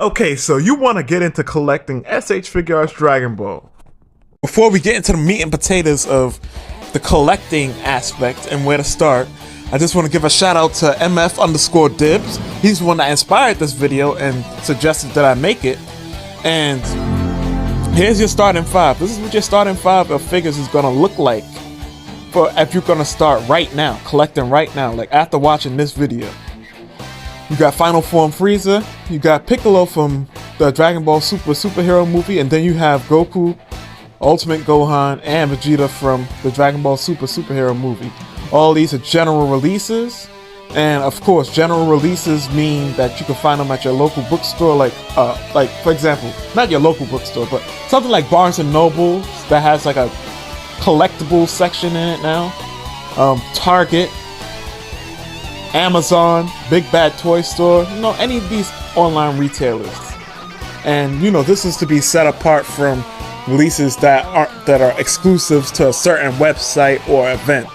Okay, so you want to get into collecting S.h.Figuarts Dragon Ball. Before we get into the meat and potatoes of the collecting aspect and where to start, I just want to give a shout out to MF_Dibs. He's the one that inspired this video and suggested that I make it. And here's your starting five. This is what your starting five of figures is going to look like for if you're going to start right now, collecting right now, like after watching this video. You got Final Form Frieza, you got Piccolo from the Dragon Ball Super superhero movie, and then you have Goku, Ultimate Gohan, and Vegeta from the Dragon Ball Super superhero movie. All these are general releases, and of course, general releases mean that you can find them at your local bookstore, like for example, not your local bookstore, but something like Barnes & Noble that has like a collectible section in it now, Target, Amazon, Big Bad Toy Store, you know, any of these online retailers. And you know, this is to be set apart from releases that are exclusives to a certain website or event.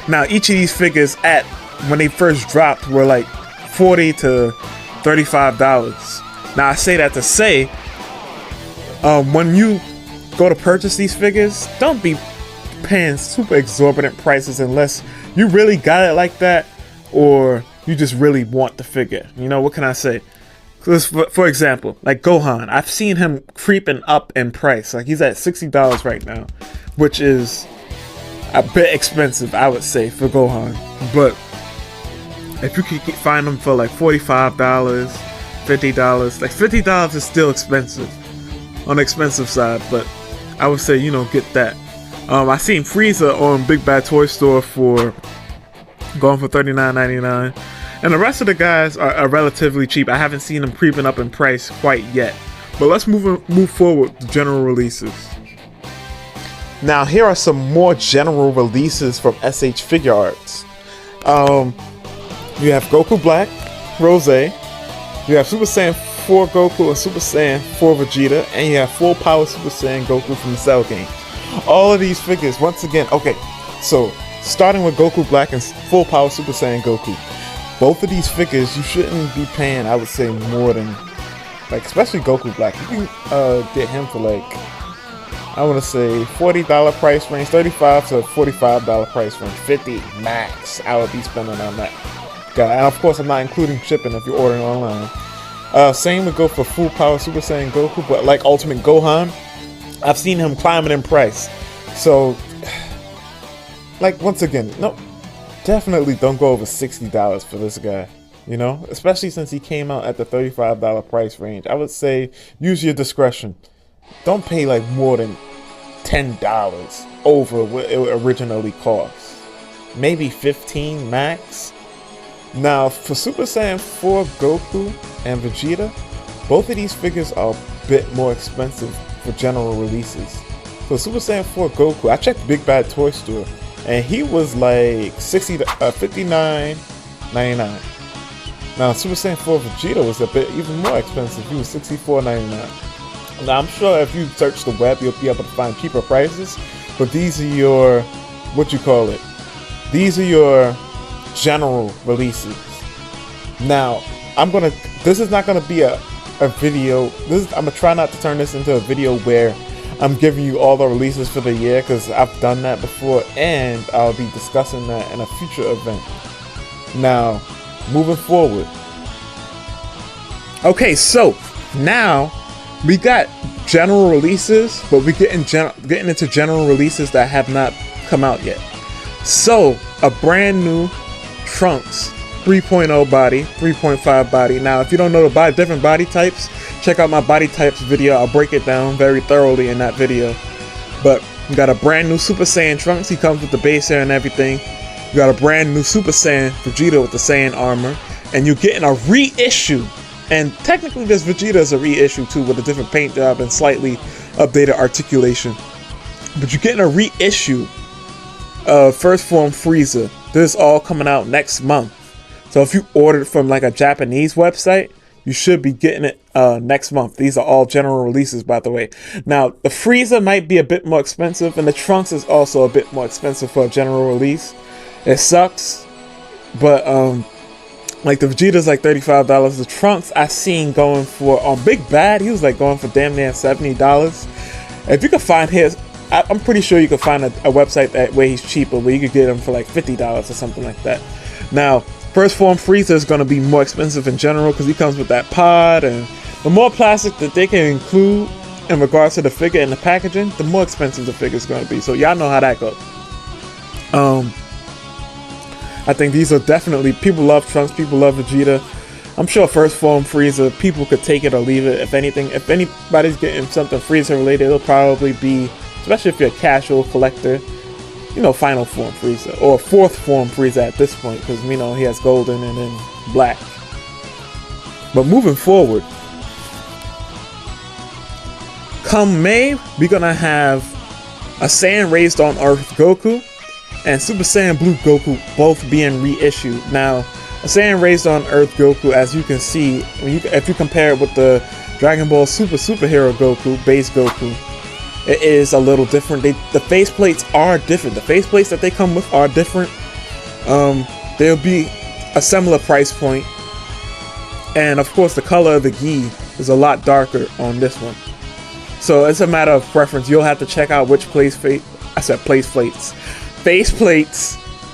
Now, each of these figures when they first dropped were like $40 to $35. Now, I say that to say, when you go to purchase these figures, don't be paying super exorbitant prices unless you really got it like that, or you just really want the figure. You know, what can I say? Because for example, like Gohan, I've seen him creeping up in price. Like he's at $60 right now, which is a bit expensive, I would say, for Gohan. But if you could find them for like $45, $50, like $50 is still expensive, on the expensive side. But I would say, you know, get that. I seen Frieza on Big Bad Toy Store for going for $39.99, and the rest of the guys are relatively cheap. I haven't seen them creeping up in price quite yet. But let's move forward to general releases. Now, here are some more general releases from S.h.Figuarts. You have Goku Black, Rose. You have Super Saiyan 4 Goku and Super Saiyan 4 Vegeta, and you have Full Power Super Saiyan Goku from the Cell game. All of these figures, once again, okay, so starting with Goku Black and Full Power Super Saiyan Goku, both of these figures you shouldn't be paying, I would say, more than, like, especially Goku Black. You can get him for like, I want to say $40 price range, $35 to $45 price range, $50 max. I would be spending on that guy, and of course I'm not including shipping if you're ordering online. Same would go for Full Power Super Saiyan Goku, but like Ultimate Gohan, I've seen him climbing in price. So, like, once again, no, definitely don't go over $60 for this guy, you know, especially since he came out at the $35 price range. I would say use your discretion. Don't pay like more than $10 over what it originally cost. Maybe $15 max. Now, for Super Saiyan 4 Goku and Vegeta, both of these figures are a bit more expensive for general releases. So Super Saiyan 4 Goku, I checked Big Bad Toy Store, and he was like $59.99. Now Super Saiyan 4 Vegeta was a bit even more expensive. He was $64.99. Now I'm sure if you search the web, you'll be able to find cheaper prices. But these are your, what you call it? These are your general releases. Now this is not gonna be a video. I'm gonna try not to turn this into a video where I'm giving you all the releases for the year, because I've done that before and I'll be discussing that in a future event. Now, moving forward. Okay, so now we got general releases, but we're getting into general releases that have not come out yet. So, a brand new Trunks 3.0 body, 3.5 body. Now, if you don't know the different body types, check out my body types video. I'll break it down very thoroughly in that video. But you got a brand new Super Saiyan Trunks. He comes with the base hair and everything. You got a brand new Super Saiyan Vegeta with the Saiyan armor. And you're getting a reissue. And technically this Vegeta is a reissue too, with a different paint job and slightly updated articulation. But you're getting a reissue of First Form Frieza. This is all coming out next month. So if you ordered from like a Japanese website, you should be getting it next month. These are all general releases, by the way. Now, the Frieza might be a bit more expensive, and the Trunks is also a bit more expensive for a general release. It sucks, but Like the Vegeta's like $35. The Trunks I seen going for on Big Bad, he was like going for damn near $70. If you could find his, I'm pretty sure you could find a website that where he's cheaper, where you could get him for like $50 or something like that. Now, First Form Frieza is going to be more expensive in general because he comes with that pod, and the more plastic that they can include in regards to the figure and the packaging, the more expensive the figure is going to be. So y'all know how that goes. I think these are definitely, people love Trunks, people love Vegeta. I'm sure First Form Frieza, people could take it or leave it. If anything, if anybody's getting something Frieza related, it'll probably be, especially if you're a casual collector, you know, Final Form Frieza or Fourth Form Frieza at this point, because you know he has golden and then black. But moving forward, come May, we're gonna have a Saiyan Raised on Earth Goku and Super Saiyan Blue Goku both being reissued. Now, a Saiyan Raised on Earth Goku, as you can see, if you compare it with the Dragon Ball Superhero Goku, base Goku, it is a little different. The faceplates are different. The faceplates that they come with are different. There'll be a similar price point. And of course, the color of the gi is a lot darker on this one. So it's a matter of preference. You'll have to check out which faceplates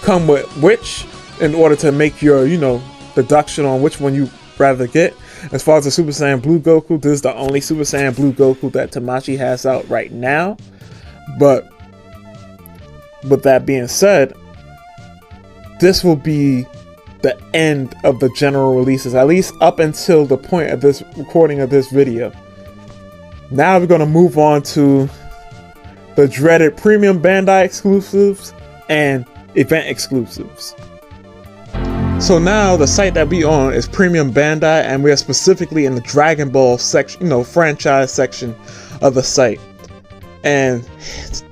come with which in order to make your, you know, deduction on which one you rather get. As far as the Super Saiyan Blue Goku, this is the only Super Saiyan Blue Goku that Tamashii has out right now. But with that being said, this will be the end of the general releases, at least up until the point of this recording of this video. Now we're going to move on to the dreaded premium Bandai exclusives and event exclusives. So now the site that we on is Premium Bandai, and we are specifically in the Dragon Ball section, you know, franchise section of the site. And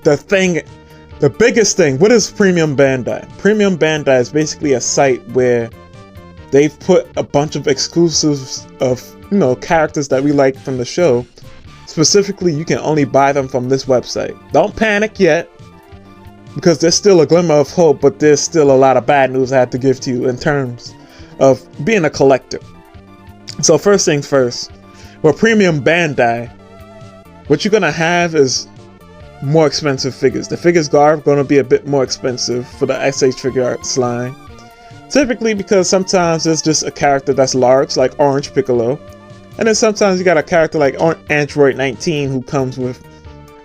the biggest thing, what is Premium Bandai? Premium Bandai is basically a site where they've put a bunch of exclusives of, you know, characters that we like from the show. Specifically, you can only buy them from this website. Don't panic yet, because there's still a glimmer of hope, but there's still a lot of bad news I have to give to you in terms of being a collector. So first things first, with Premium Bandai, what you're gonna have is more expensive figures. The figures are going to be a bit more expensive for the S.h.Figuarts line. Typically because sometimes it's just a character that's large, like Orange Piccolo. And then sometimes you got a character like Android 19 who comes with,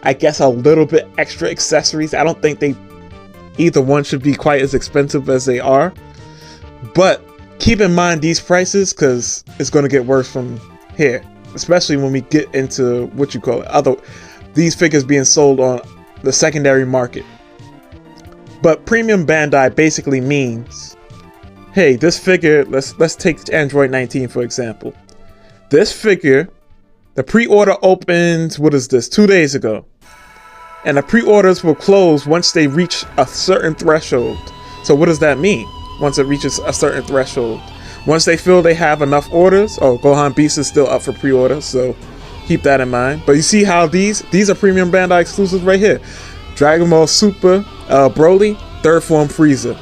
I guess, a little bit extra accessories. I don't think either one should be quite as expensive as they are. But keep in mind these prices, because it's going to get worse from here. Especially when we get into what you call it, these figures being sold on the secondary market. But Premium Bandai basically means, hey, this figure, let's take Android 19 for example. This figure, the pre-order opens, 2 days ago. And the pre-orders will close once they reach a certain threshold. So what does that mean? Once it reaches a certain threshold. Once they feel they have enough orders, Gohan Beast is still up for pre-order, so keep that in mind. But you see how these are Premium Bandai exclusives right here. Dragon Ball Super Broly, Third Form Frieza.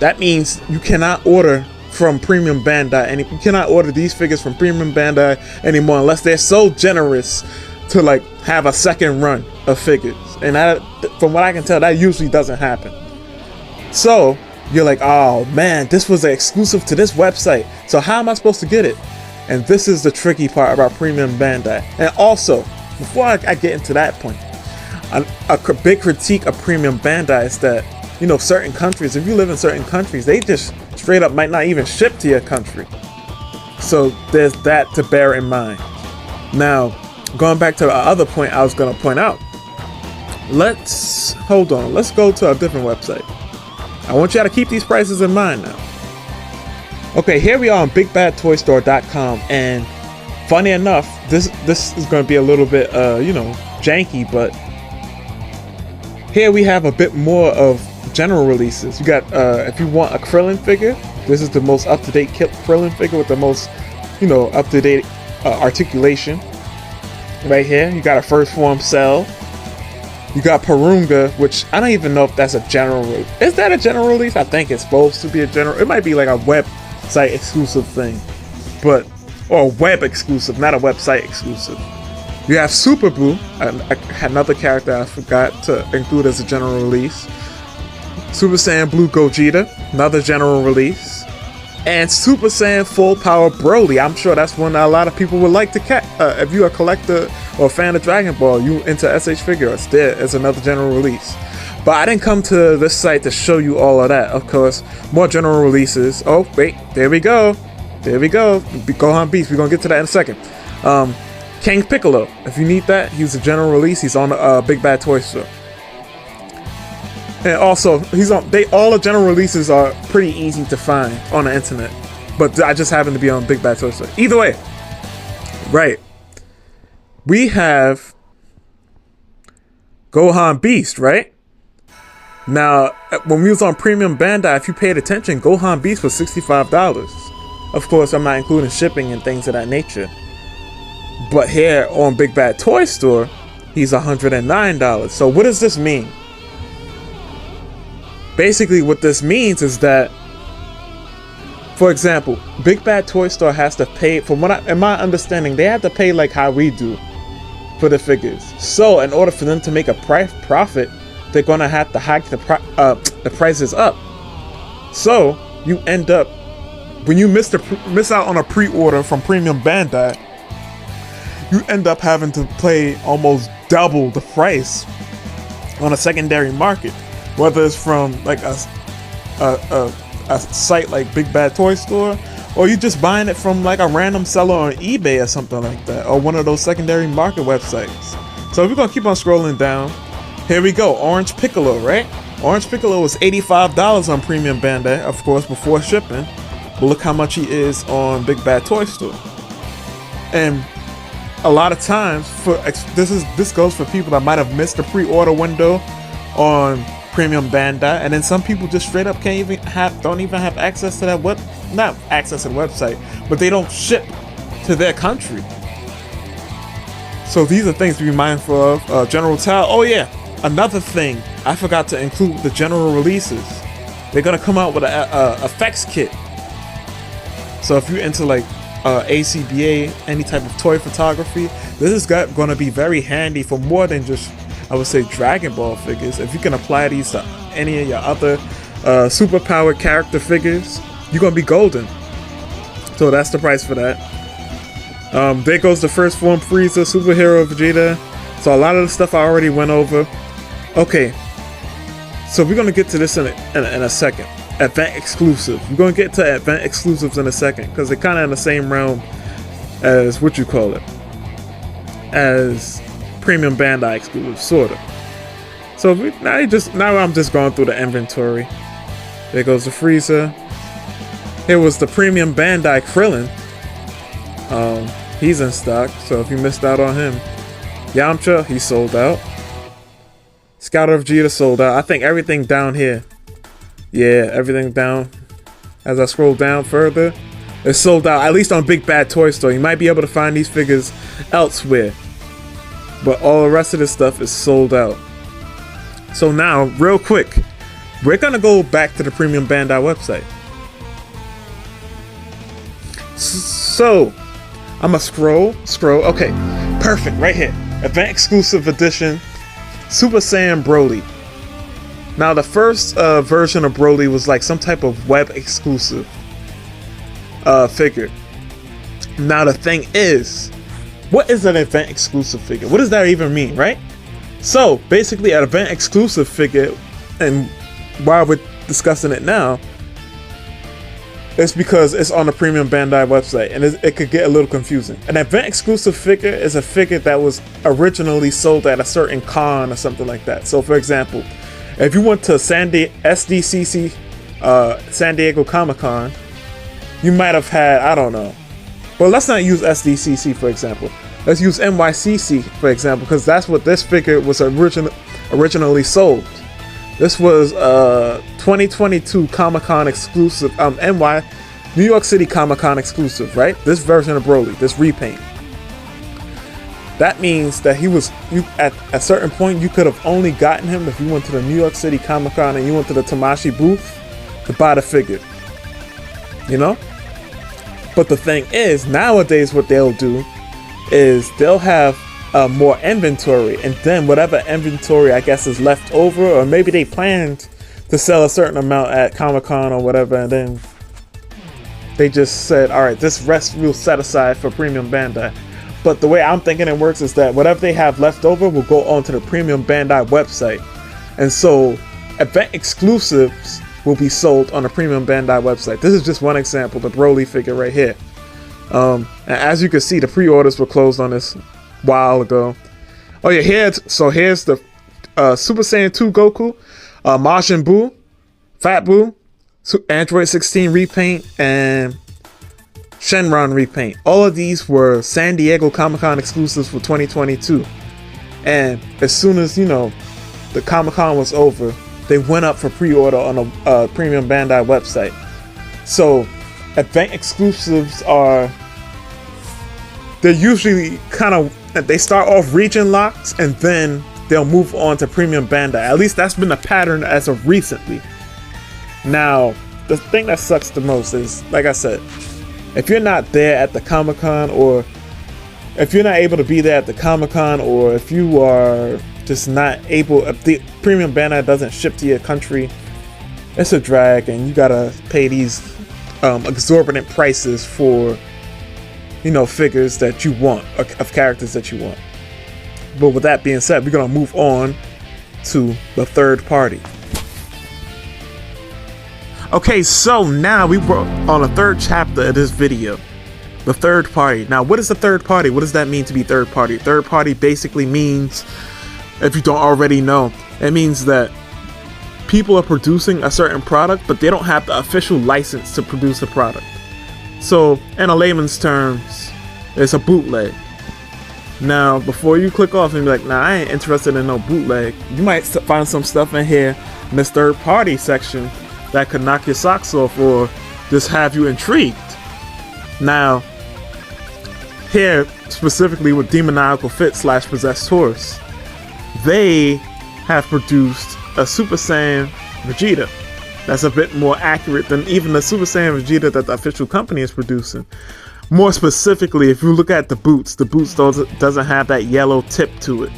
That means you cannot order from Premium Bandai, and you cannot order these figures from Premium Bandai anymore unless they're so generous to like have a second run of figures. And that, from what I can tell, that usually doesn't happen. So you're like, oh man, this was an exclusive to this website, so how am I supposed to get it? And this is the tricky part about Premium Bandai. And also, before I get into that point, a big critique of Premium Bandai is that, you know, certain countries, if you live in certain countries, they just straight up might not even ship to your country. So there's that to bear in mind. Now, going back to the other point I was going to point out, let's go to a different website. I want you to keep these prices in mind now. Okay, here we are on BigBadToyStore.com, and funny enough, this is going to be a little bit, janky, but here we have a bit more of general releases. You got, if you want a Krillin figure, this is the most up-to-date Krillin figure with the most, up-to-date articulation. Right here, you got a First Form Cell. You got Purunga, which I don't even know if that's a general release. Is that a general release? I think it's supposed to be a general. It might be like a website exclusive thing, but or web exclusive, not a website exclusive. You have Super Blue, another character I forgot to include as a general release. Super Saiyan Blue Gogeta, another general release. And Super Saiyan Full Power Broly. I'm sure that's one that a lot of people would like to catch. If you're a collector or a fan of Dragon Ball, you into S.h.Figuarts, there is another general release. But I didn't come to this site to show you all of that. Of course, more general releases. Oh, wait, there we go. There we go. Gohan Beast, we're going to get to that in a second. King Piccolo, if you need that, he's a general release. He's on the Big Bad Toy Store. And also, all the general releases are pretty easy to find on the internet. But I just happen to be on Big Bad Toy Store. Either way, right. We have Gohan Beast, right? Now, when we was on Premium Bandai, if you paid attention, Gohan Beast was $65. Of course, I'm not including shipping and things of that nature. But here on Big Bad Toy Store, he's $109. So what does this mean? Basically, what this means is that, for example, Big Bad Toy Store has to pay, in my understanding, they have to pay like how we do for the figures. So, in order for them to make a profit, they're gonna have to hike the prices up. So, you end up, when you miss out on a pre-order from Premium Bandai, you end up having to pay almost double the price on a secondary market. Whether it's from like a site like Big Bad Toy Store, or you just buying it from like a random seller on eBay or something like that, or one of those secondary market websites. So we're gonna keep on scrolling down. Here we go, Orange Piccolo, right? Orange Piccolo was $85 on Premium Bandai, of course, before shipping. But look how much he is on Big Bad Toy Store. And a lot of times, this goes for people that might have missed the pre-order window on Premium Bandai, and then some people just straight up don't even have access to that not access to the website, but they don't ship to their country. So these are things to be mindful of. General Tao. Oh yeah, another thing I forgot to include the general releases. They're gonna come out with a effects kit. So if you're into like ACBA, any type of toy photography, this is gonna be very handy for more than just, I would say, Dragon Ball figures. If you can apply these to any of your other superpowered character figures, you're gonna be golden. So that's the price for that. There goes the first form Frieza, superhero Vegeta. So a lot of the stuff I already went over. Okay, so we're gonna get to this in a second. Event exclusive. We're gonna get to event exclusives in a second because they're kind of in the same realm as as Premium Bandai exclusive, sorta. So now I'm just going through the inventory. There goes the Frieza. Here was the Premium Bandai Krillin. He's in stock, so if you missed out on him. Yamcha, he sold out. Scouter of Vegeta sold out. I think everything down here. Yeah, everything down. As I scroll down further, it's sold out, at least on Big Bad Toy Store. You might be able to find these figures elsewhere, but all the rest of this stuff is sold out. So now, real quick, we're gonna go back to the Premium Bandai website. So, I'm gonna scroll. Okay, perfect, right here. Event exclusive edition, Super Saiyan Broly. Now, the first version of Broly was like some type of web exclusive figure. Now, the thing is, what is an event exclusive figure? What does that even mean, right? So, basically, an event exclusive figure, and why we're discussing it now, it's because it's on the Premium Bandai website, and it could get a little confusing. An event exclusive figure is a figure that was originally sold at a certain con or something like that. So, for example, if you went to SDCC, San Diego Comic-Con, you might have had, I don't know. Well, let's not use SDCC, for example. Let's use NYCC, for example, because that's what this figure was originally sold. This was 2022 Comic-Con exclusive, New York City Comic-Con exclusive, right? This version of Broly, this repaint. that means that at a certain point you could have only gotten him if you went to the New York City Comic Con and you went to the Tamashii booth to buy the figure. You know? But the thing is, nowadays what they'll do is they'll have more inventory, and then whatever inventory I guess is left over, or maybe they planned to sell a certain amount at Comic-Con or whatever, and then they just said, alright, this rest we'll set aside for Premium Bandai. But the way I'm thinking it works is that whatever they have left over will go onto the Premium Bandai website. And so event exclusives will be sold on the Premium Bandai website. This is just one example, the Broly figure right here. And as you can see, the pre-orders were closed on this while ago. Oh yeah, here's the Super Saiyan 2 Goku, Majin Buu, Fat Buu, Android 16 repaint, and Shenron repaint. All of these were San Diego Comic-Con exclusives for 2022. And as soon as, you know, the Comic-Con was over, they went up for pre-order on a Premium Bandai website. So event exclusives they're usually they start off region locks and then they'll move on to Premium Bandai. At least that's been a pattern as of recently. Now, the thing that sucks the most is, like I said, if you're not there at the Comic-Con, or if you're not able to be there at the Comic-Con, or if you are just not able, if the Premium Bandai doesn't ship to your country, it's a drag, and you gotta pay these exorbitant prices for, you know, figures that you want, of characters that you want. But with that being said, we're gonna move on to the third party. Okay, so now we were on the third chapter of this video. The third party. Now, what is the third party? What does that mean to be third party? Third party basically means, if you don't already know, it means that people are producing a certain product, but they don't have the official license to produce the product. So, in a layman's terms, it's a bootleg. Now, before you click off and be like, nah, I ain't interested in no bootleg, you might find some stuff in here in this third party section that could knock your socks off or just have you intrigued. Now, here, specifically with Demoniacal Fit / Possessed Horse, they have produced a Super Saiyan Vegeta that's a bit more accurate than even the Super Saiyan Vegeta that the official company is producing. More specifically, if you look at the boots doesn't have that yellow tip to it.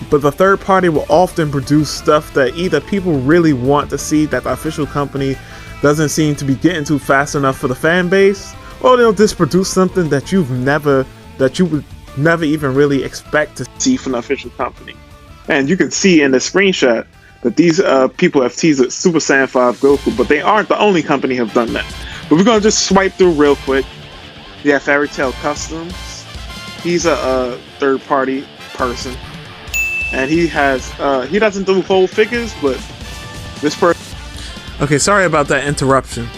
But the third party will often produce stuff that either people really want to see that the official company doesn't seem to be getting to fast enough for the fan base, or they'll just produce something that you would never even really expect to see from the official company. And you can see in the screenshot that these people have teased Super Saiyan 5 Goku, but they aren't the only company who have done that. But we're gonna just swipe through real quick. Yeah, Fairy Tail Customs. He's a third party person. And he doesn't do whole figures, but this person. Okay, sorry about that interruption.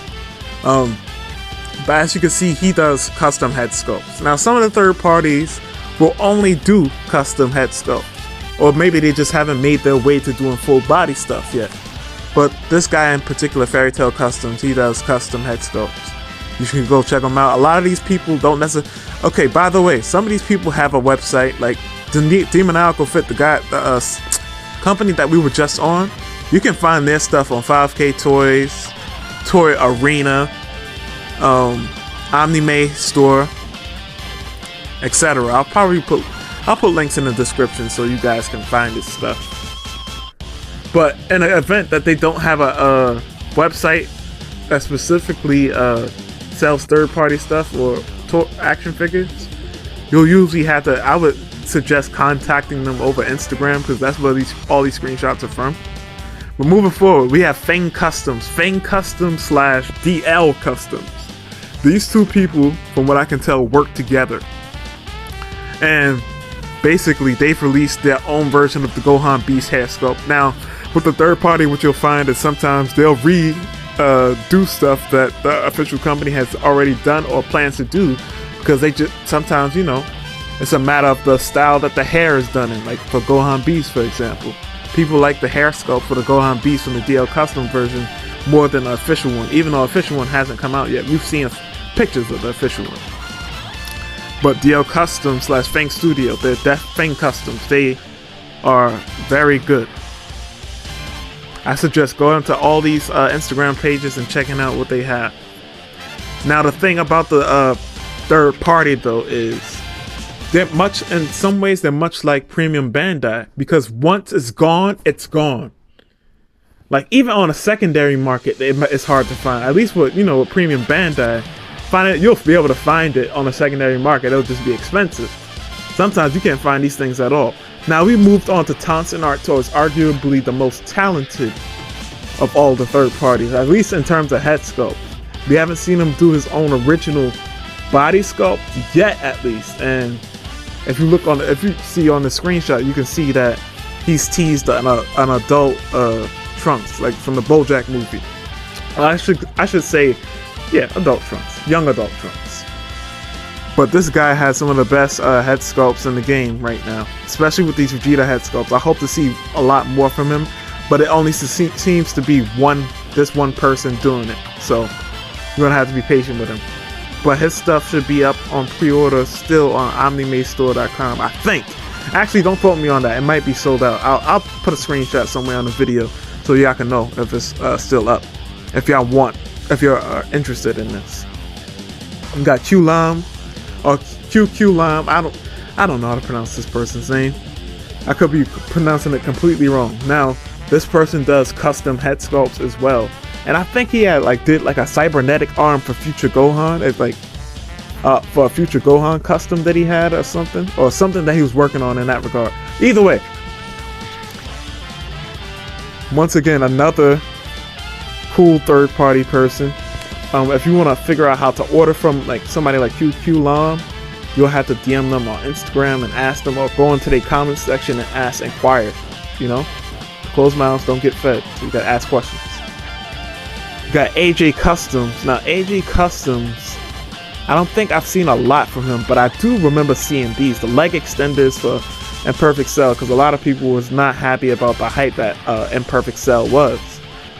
But as you can see, he does custom head sculpts. Now, some of the third parties will only do custom head sculpts, or maybe they just haven't made their way to doing full body stuff yet. But this guy in particular, Fairy Tail Customs, he does custom head sculpts. You should go check them out. A lot of these people don't necessarily. Okay, by the way, some of these people have a website, like Demoniacal Fit, the company that we were just on. You can find their stuff on 5K Toys, Toy Arena, Omnime Store, etc. I'll put links in the description so you guys can find this stuff. But in an event that they don't have a website that specifically sells third-party stuff or action figures, you'll usually have to. I would suggest contacting them over Instagram, because that's where all these screenshots are from. But moving forward, we have Fang Customs / DL Customs. These two people, from what I can tell, work together, and basically they've released their own version of the Gohan Beast hair sculpt. Now, with the third party, what you'll find is sometimes they'll do stuff that the official company has already done or plans to do, because they just sometimes, you know, it's a matter of the style that the hair is done in. Like for Gohan Beast, for example, people like the hair sculpt for the Gohan Beast from the DL Custom version more than the official one, even though the official one hasn't come out yet. We've seen pictures of the official one. But DL Custom / Fang Studio, they're Fang Customs. They are very good. I suggest going to all these Instagram pages and checking out what they have. Now the thing about the third party though is they're much, in some ways they're much like premium Bandai, because once it's gone, it's gone. Like even on a secondary market, it's hard to find. At least with with premium Bandai, you'll be able to find it on a secondary market. It'll just be expensive. Sometimes you can't find these things at all. Now we moved on to Thompson Art Toys, arguably the most talented of all the third parties, at least in terms of head sculpt. We haven't seen him do his own original body sculpt yet, at least. And if you see on the screenshot, you can see that he's teased an adult Trunks, like from the BoJack movie. I should say, yeah, adult Trunks, young adult Trunks. But this guy has some of the best head sculpts in the game right now, especially with these Vegeta head sculpts. I hope to see a lot more from him, but it only seems to be this one person doing it. So you're gonna have to be patient with him. But his stuff should be up on pre-order still on OmniMadeStore.com, I think. Actually, don't quote me on that. It might be sold out. I'll put a screenshot somewhere on the video so y'all can know if it's still up. If you're interested in this. We got Q-Lam or QQ-Lam. I don't know how to pronounce this person's name. I could be pronouncing it completely wrong. Now, this person does custom head sculpts as well. And I think he had did a cybernetic arm for Future Gohan. It's for a Future Gohan custom that he had or something that he was working on in that regard. Either way, once again, another cool third party person. If you want to figure out how to order from somebody like QQ-Lam, you'll have to DM them on Instagram and ask them, or go into their comment section and inquire. Closed mouths don't get fed, so you gotta ask questions. You got AJ Customs. Now AJ Customs, I don't think I've seen a lot from him, but I do remember seeing these, the leg extenders for Imperfect Cell, because a lot of people was not happy about the hype that Imperfect Cell was.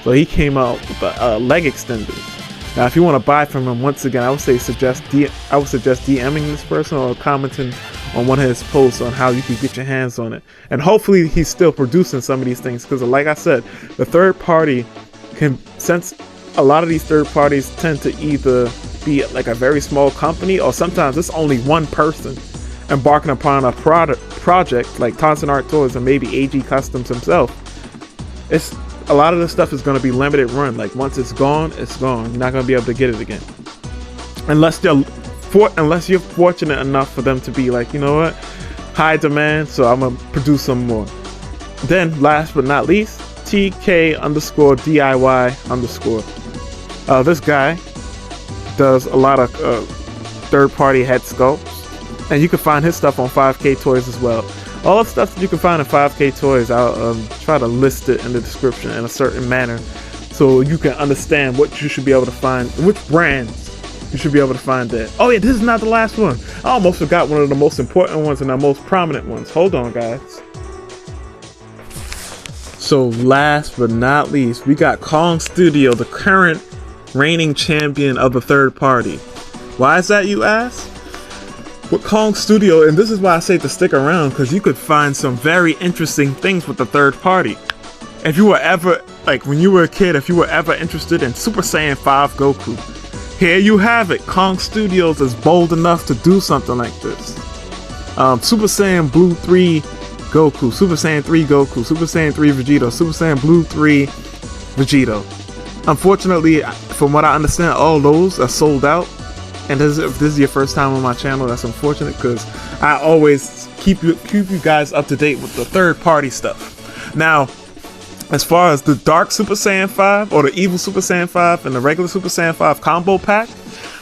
So he came out with the leg extenders. Now, if you want to buy from him, once again, I would suggest DMing this person or commenting on one of his posts on how you can get your hands on it. And hopefully he's still producing some of these things, because like I said, the third party since a lot of these third parties tend to either be a very small company, or sometimes it's only one person embarking upon a project like Thompson Art Toys and maybe AG Customs himself. A lot of this stuff is going to be limited run. Once it's gone, it's gone. You're not going to be able to get it again. Unless you're fortunate enough for them to be you know what? High demand, so I'm going to produce some more. Then, last but not least, TK_DIY_. This guy does a lot of third-party head sculpts. And you can find his stuff on 5K Toys as well. All the stuff that you can find in 5K Toys, I'll try to list it in the description in a certain manner, so you can understand what you should be able to find, which brands you should be able to find there. Oh yeah, this is not the last one. I almost forgot one of the most important ones and the most prominent ones. Hold on, guys. So last but not least, we got Kong Studio, the current reigning champion of the third party. Why is that, you ask? With Kong Studio, and this is why I say to stick around, because you could find some very interesting things with the third party. If you were ever, when you were a kid, if you were ever interested in Super Saiyan 5 Goku, here you have it. Kong Studios is bold enough to do something like this. Super Saiyan Blue 3 Goku, Super Saiyan 3 Goku, Super Saiyan 3 Vegeta, Super Saiyan Blue 3 Vegeta. Unfortunately, from what I understand, all those are sold out. And if this is your first time on my channel, that's unfortunate, because I always keep you guys up to date with the third party stuff. Now, as far as the Dark Super Saiyan 5 or the Evil Super Saiyan 5 and the regular Super Saiyan 5 combo pack,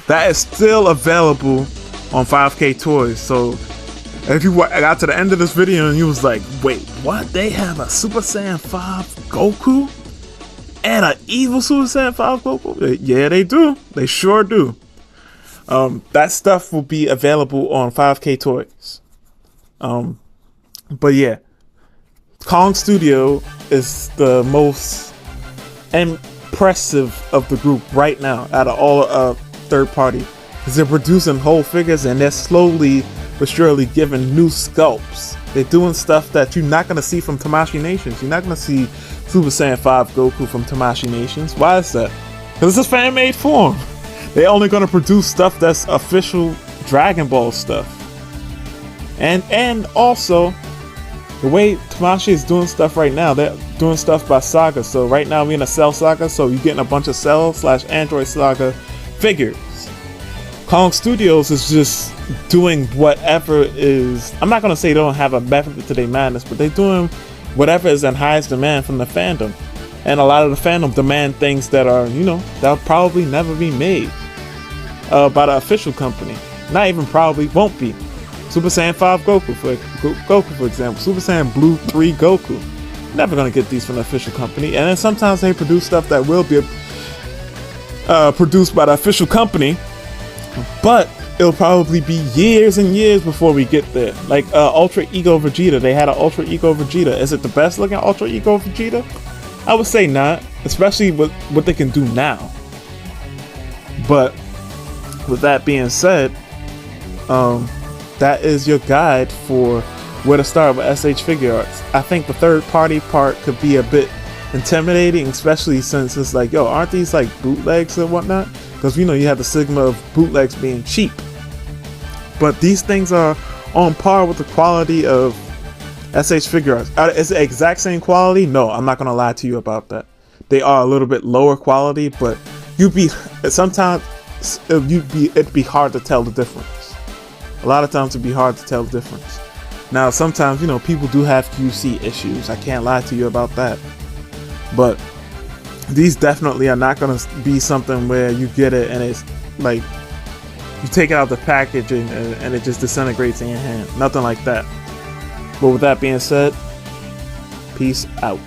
that is still available on 5K Toys. So if you got to the end of this video and you was like, wait, what? They have a Super Saiyan 5 Goku and an Evil Super Saiyan 5 Goku? Yeah, they do. They sure do. That stuff will be available on 5K Toys. But yeah, Kong Studio is the most impressive of the group right now out of all third party. Because they're producing whole figures and they're slowly but surely giving new sculpts. They're doing stuff that you're not going to see from Tamashii Nations. You're not going to see Super Saiyan 5 Goku from Tamashii Nations. Why is that? Because it's a fan-made form. They're only going to produce stuff that's official Dragon Ball stuff. And also, the way Tamashii is doing stuff right now, they're doing stuff by Saga. So right now we're in a Cell Saga, so you're getting a bunch of Cell/Android Saga figures. Kong Studios is just doing whatever is... I'm not going to say they don't have a method to their madness, but they're doing whatever is in highest demand from the fandom. And a lot of the fandom demand things that are, that'll probably never be made by the official company. Not even probably, won't be. Super Saiyan 5 Goku, for example. Super Saiyan Blue 3 Goku. Never going to get these from the official company. And then sometimes they produce stuff that will be produced by the official company. But it'll probably be years and years before we get there. Like Ultra Ego Vegeta. They had an Ultra Ego Vegeta. Is it the best looking Ultra Ego Vegeta? I would say not. Especially with what they can do now. But with that being said, that is your guide for where to start with S.h.Figuarts. I think the third party part could be a bit intimidating, especially since it's like, yo, aren't these like bootlegs and whatnot? Because you have the stigma of bootlegs being cheap. But these things are on par with the quality of S.h.Figuarts. Is it exact same quality? No, I'm not going to lie to you about that. They are a little bit lower quality, but it'd be hard to tell the difference. A lot of times it'd be hard to tell the difference. Now, sometimes, people do have QC issues. I can't lie to you about that. But these definitely are not going to be something where you get it and it's like you take it out the package and it just disintegrates in your hand. Nothing like that. But with that being said, peace out.